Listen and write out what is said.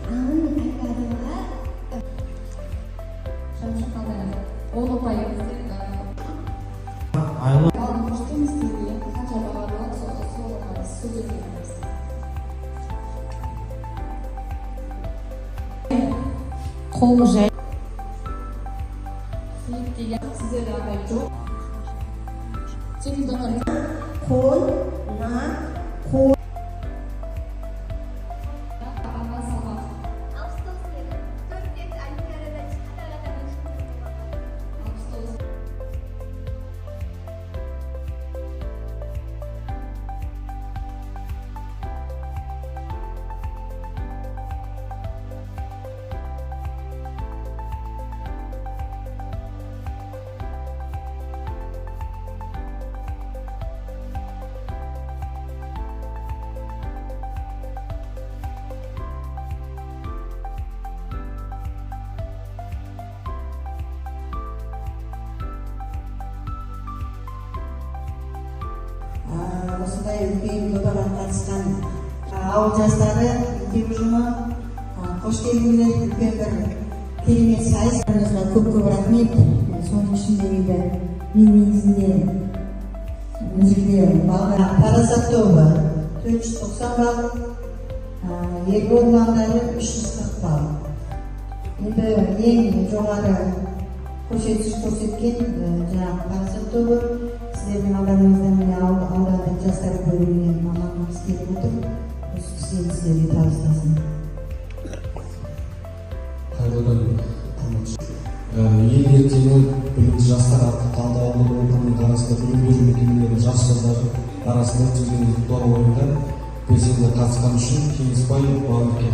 Анын айкадыга Onu paylaştık. Almıştım sizi. Kaç arabalar sonra söylüyoruz. Kolmuş. Size de haber çok. Şimdi donarım. kol, na, kol. Осындай үлкен жобаға қатысқан ауыл жастары мектеп ұжымы қош келдіңдер. Үлкен бір керемет сайыс. Көп рахмет. Соның ішіндегі мен негізінде бұл жерде парасат тобы 490 балл, Ербол балдары 340 балл. Енді ең жоғары көрсеткіш көрсеткен жаңағы парасат тобы. Сіздердің ауданыңыздан міне аудандық жастар бөлімінен маманымыз келіп отыр. Осы кісіні сіздерге табыстасын. Қайырлы күн. Ең ертеңі білімді жастар атты талдауы органының арасында білім беру мекемелерінің жас ұстаздары арасында өткізген ұлттар ойынында белсенді қатысқан үшін Кеңесбай Бауырке